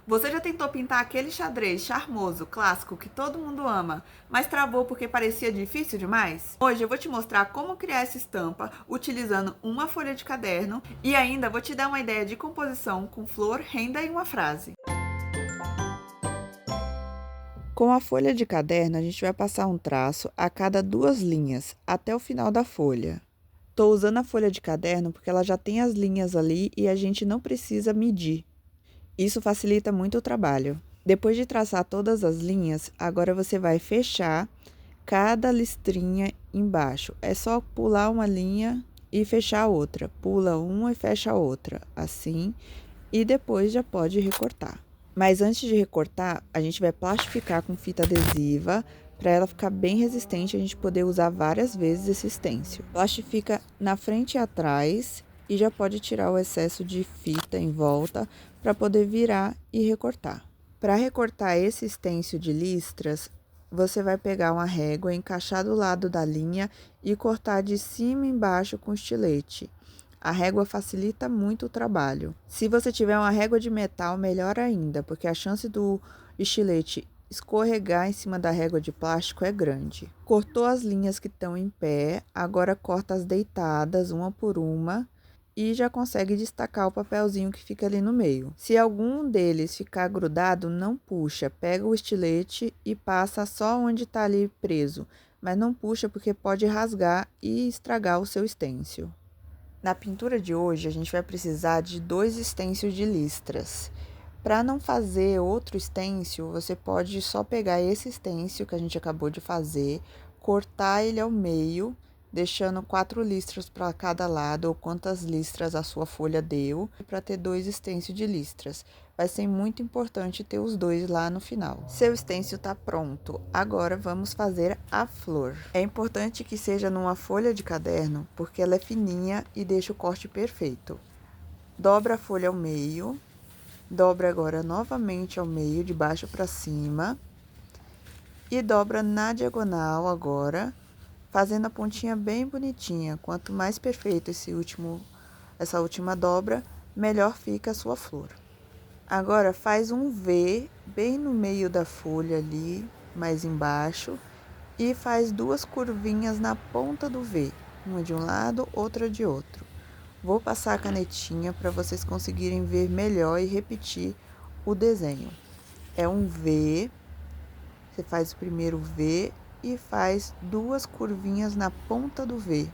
Você já tentou pintar aquele xadrez charmoso, clássico, que todo mundo ama, mas travou porque parecia difícil demais? Hoje eu vou te mostrar como criar essa estampa utilizando uma folha de caderno e ainda vou te dar uma ideia de composição com flor, renda e uma frase. Com a folha de caderno, a gente vai passar um traço a cada 2 linhas, até o final da folha. Estou usando a folha de caderno porque ela já tem as linhas ali e a gente não precisa medir. Isso facilita muito o trabalho. Depois de traçar todas as linhas, agora você vai fechar cada listrinha embaixo. É só pular uma linha e fechar a outra. Pula uma e fecha a outra, assim, e depois já pode recortar. Mas antes de recortar, a gente vai plastificar com fita adesiva para ela ficar bem resistente e a gente poder usar várias vezes esse stencil. Plastifica na frente e atrás e já pode tirar o excesso de fita em volta para poder virar e recortar. Para recortar esse stencil de listras, você vai pegar uma régua, encaixar do lado da linha e cortar de cima e embaixo com estilete. A régua facilita muito o trabalho. Se você tiver uma régua de metal, melhor ainda, porque a chance do estilete escorregar em cima da régua de plástico é grande. Cortou as linhas que estão em pé, agora corta as deitadas, uma por uma, e já consegue destacar o papelzinho que fica ali no meio. Se algum deles ficar grudado, não puxa, pega o estilete e passa só onde está ali preso, mas não puxa porque pode rasgar e estragar o seu stencil. Na pintura de hoje, a gente vai precisar de 2 stencils de listras. Para não fazer outro stencil, você pode só pegar esse stencil que a gente acabou de fazer, cortar ele ao meio, deixando 4 listras para cada lado, ou quantas listras a sua folha deu, para ter 2 stencils de listras. Vai ser muito importante ter os 2 lá no final. Seu stencil está pronto. Agora vamos fazer a flor. É importante que seja numa folha de caderno, porque ela é fininha e deixa o corte perfeito. Dobra a folha ao meio. Dobra agora novamente ao meio, de baixo para cima. E dobra na diagonal agora, fazendo a pontinha bem bonitinha. Quanto mais perfeito essa última dobra, melhor fica a sua flor. Agora, faz um V bem no meio da folha ali, mais embaixo, e faz 2 curvinhas na ponta do V, uma de um lado, outra de outro. Vou passar a canetinha para vocês conseguirem ver melhor e repetir o desenho. É um V, você faz o primeiro V e faz 2 curvinhas na ponta do V.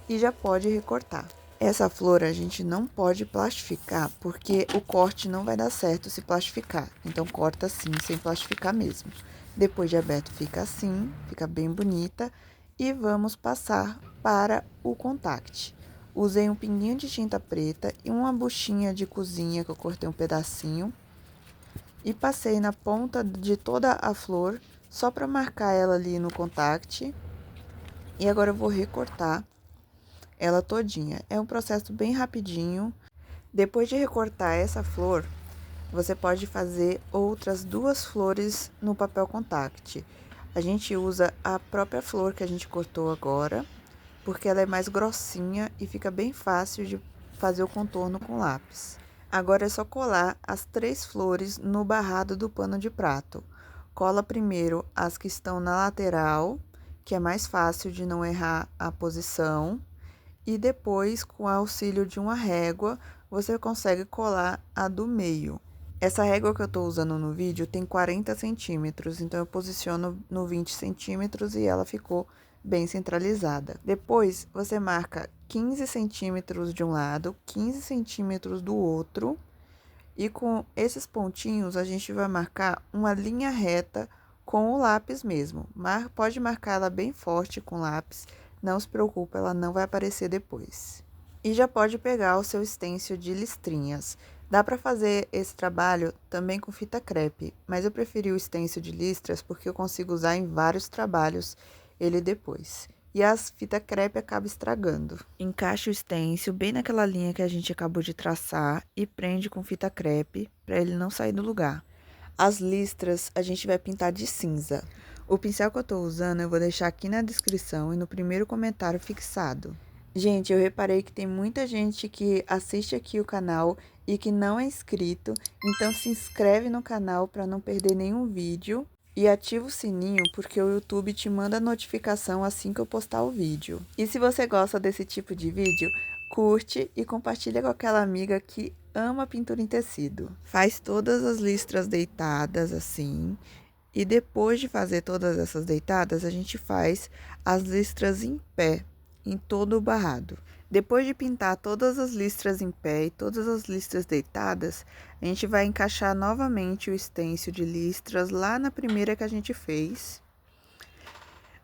E já pode recortar. Essa flor a gente não pode plastificar, porque o corte não vai dar certo se plastificar. Então, corta assim, sem plastificar mesmo. Depois de aberto, fica assim, fica bem bonita. E vamos passar para o contact. Usei um pinguinho de tinta preta e uma buchinha de cozinha que eu cortei um pedacinho. E passei na ponta de toda a flor, só para marcar ela ali no contact. E agora eu vou recortar ela todinha. É um processo bem rapidinho. Depois de recortar essa flor, você pode fazer outras 2 flores no papel contact. A gente usa a própria flor que a gente cortou agora, porque ela é mais grossinha e fica bem fácil de fazer o contorno com lápis. Agora é só colar as 3 flores no barrado do pano de prato. Cola primeiro as que estão na lateral, que é mais fácil de não errar a posição. E depois, com o auxílio de uma régua, você consegue colar a do meio. Essa régua que eu estou usando no vídeo tem 40 centímetros, então eu posiciono no 20 centímetros e ela ficou bem centralizada. Depois, você marca 15 centímetros de um lado, 15 centímetros do outro, e com esses pontinhos a gente vai marcar uma linha reta com o lápis mesmo. Pode marcar ela bem forte com lápis. Não se preocupe, ela não vai aparecer depois. E já pode pegar o seu stencil de listrinhas. Dá para fazer esse trabalho também com fita crepe, mas eu preferi o stencil de listras porque eu consigo usar em vários trabalhos ele depois. E as fita crepe acaba estragando. Encaixa o stencil bem naquela linha que a gente acabou de traçar e prende com fita crepe para ele não sair do lugar. As listras a gente vai pintar de cinza. O pincel que eu tô usando eu vou deixar aqui na descrição e no primeiro comentário fixado. Gente, eu reparei que tem muita gente que assiste aqui o canal e que não é inscrito, então se inscreve no canal para não perder nenhum vídeo e ativa o sininho porque o YouTube te manda notificação assim que eu postar o vídeo. E se você gosta desse tipo de vídeo, curte e compartilha com aquela amiga que ama pintura em tecido. Faz todas as listras deitadas assim. E depois de fazer todas essas deitadas, a gente faz as listras em pé, em todo o barrado. Depois de pintar todas as listras em pé e todas as listras deitadas, a gente vai encaixar novamente o stencil de listras lá na primeira que a gente fez.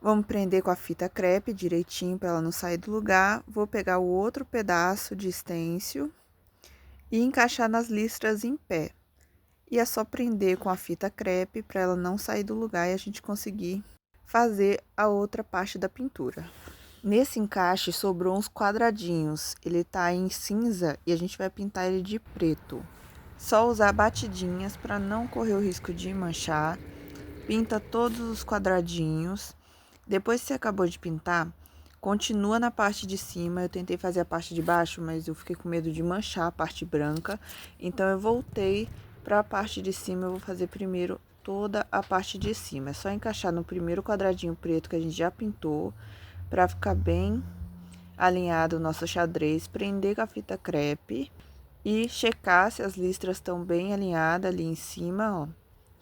Vamos prender com a fita crepe direitinho para ela não sair do lugar. Vou pegar o outro pedaço de stencil e encaixar nas listras em pé. E é só prender com a fita crepe para ela não sair do lugar e a gente conseguir fazer a outra parte da pintura. Nesse encaixe sobrou uns quadradinhos, ele tá em cinza e a gente vai pintar ele de preto. Só usar batidinhas para não correr o risco de manchar. Pinta todos os quadradinhos. Depois que você acabou de pintar, continua na parte de cima. Eu tentei fazer a parte de baixo, mas eu fiquei com medo de manchar a parte branca. Então eu voltei para a parte de cima. Eu vou fazer primeiro toda a parte de cima. É só encaixar no primeiro quadradinho preto que a gente já pintou, para ficar bem alinhado o nosso xadrez. Prender com a fita crepe e checar se as listras estão bem alinhadas ali em cima, ó.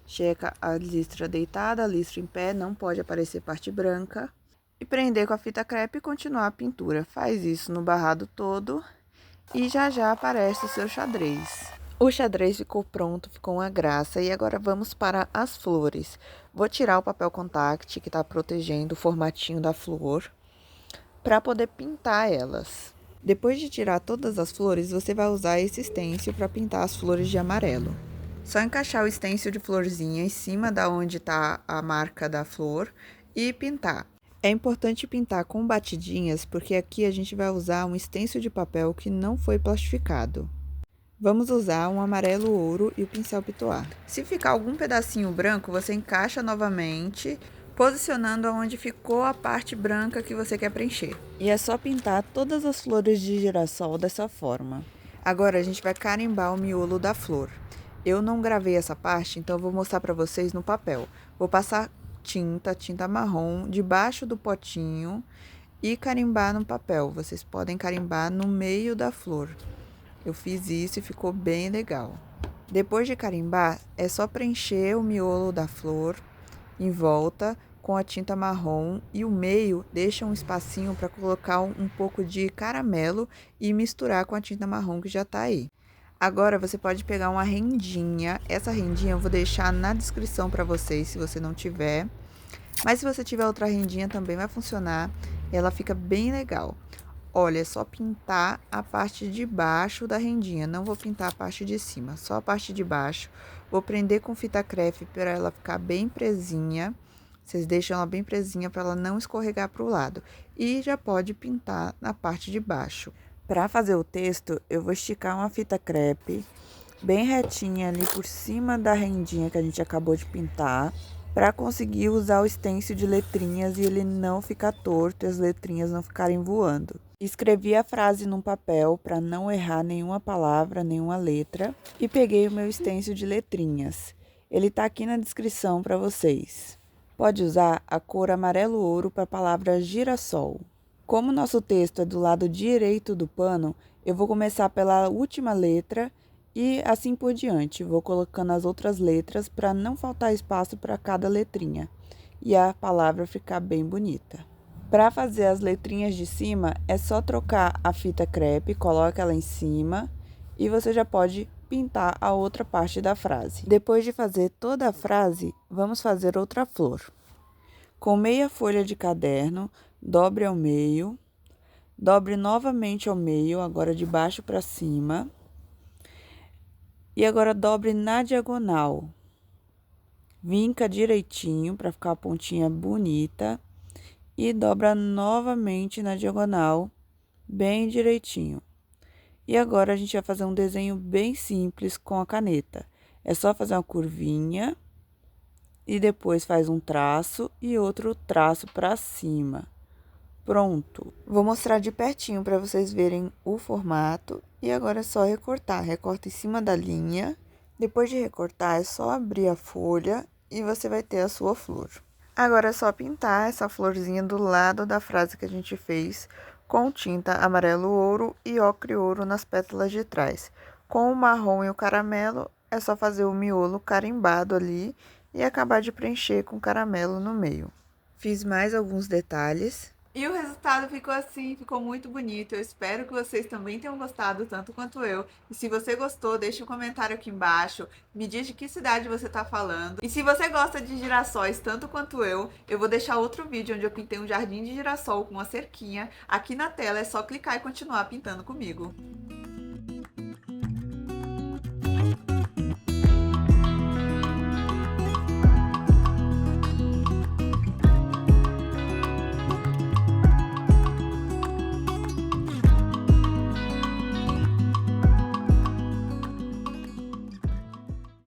Checa a listra deitada, a listra em pé, não pode aparecer parte branca. E prender com a fita crepe e continuar a pintura. Faz isso no barrado todo e já já aparece o seu xadrez. O xadrez ficou pronto, ficou uma graça. E agora vamos para as flores. Vou tirar o papel contact que está protegendo o formatinho da flor para poder pintar elas. Depois de tirar todas as flores, você vai usar esse stencil para pintar as flores de amarelo. Só encaixar o stencil de florzinha em cima da onde está a marca da flor e pintar. É importante pintar com batidinhas, porque aqui a gente vai usar um stencil de papel que não foi plastificado. Vamos usar um amarelo ouro e o pincel pitoar. Se ficar algum pedacinho branco, você encaixa novamente, posicionando onde ficou a parte branca que você quer preencher. E é só pintar todas as flores de girassol dessa forma. Agora a gente vai carimbar o miolo da flor. Eu não gravei essa parte, então eu vou mostrar para vocês no papel. Vou passar tinta marrom, debaixo do potinho e carimbar no papel. Vocês podem carimbar no meio da flor. Eu fiz isso e ficou bem legal. Depois de carimbar, é só preencher o miolo da flor em volta com a tinta marrom e o meio deixa um espacinho para colocar um pouco de caramelo e misturar com a tinta marrom que já tá aí. Agora você pode pegar uma rendinha. Essa rendinha eu vou deixar na descrição para vocês, se você não tiver. Mas se você tiver outra rendinha também vai funcionar. Ela fica bem legal. Olha, é só pintar a parte de baixo da rendinha. Não vou pintar a parte de cima, só a parte de baixo. Vou prender com fita crepe para ela ficar bem presinha. Vocês deixam ela bem presinha para ela não escorregar para o lado. E já pode pintar na parte de baixo. Para fazer o texto, eu vou esticar uma fita crepe bem retinha ali por cima da rendinha que a gente acabou de pintar, para conseguir usar o stencil de letrinhas e ele não ficar torto e as letrinhas não ficarem voando. Escrevi a frase num papel para não errar nenhuma palavra, nenhuma letra, e peguei o meu stencil de letrinhas. Ele tá aqui na descrição para vocês. Pode usar a cor amarelo ouro para a palavra girassol. Como o nosso texto é do lado direito do pano, eu vou começar pela última letra e assim por diante. Vou colocando as outras letras para não faltar espaço para cada letrinha e a palavra ficar bem bonita. Para fazer as letrinhas de cima, é só trocar a fita crepe, coloca ela em cima e você já pode pintar a outra parte da frase. Depois de fazer toda a frase, vamos fazer outra flor. Com meia folha de caderno, dobre ao meio, dobre novamente ao meio, agora de baixo para cima. E agora dobre na diagonal. Vinca direitinho para ficar a pontinha bonita. E dobra novamente na diagonal, bem direitinho. E agora a gente vai fazer um desenho bem simples com a caneta. É só fazer uma curvinha e depois faz um traço e outro traço para cima. Pronto. Vou mostrar de pertinho para vocês verem o formato. E agora é só recortar. Recorta em cima da linha. Depois de recortar, é só abrir a folha e você vai ter a sua flor. Agora é só pintar essa florzinha do lado da frase que a gente fez com tinta amarelo ouro e ocre ouro nas pétalas de trás. Com o marrom e o caramelo, é só fazer o miolo carimbado ali e acabar de preencher com caramelo no meio. Fiz mais alguns detalhes. E o resultado ficou assim, ficou muito bonito. Eu espero que vocês também tenham gostado tanto quanto eu. E se você gostou, deixe um comentário aqui embaixo. Me diz de que cidade você tá falando. E se você gosta de girassóis tanto quanto eu vou deixar outro vídeo onde eu pintei um jardim de girassol com uma cerquinha. Aqui na tela é só clicar e continuar pintando comigo.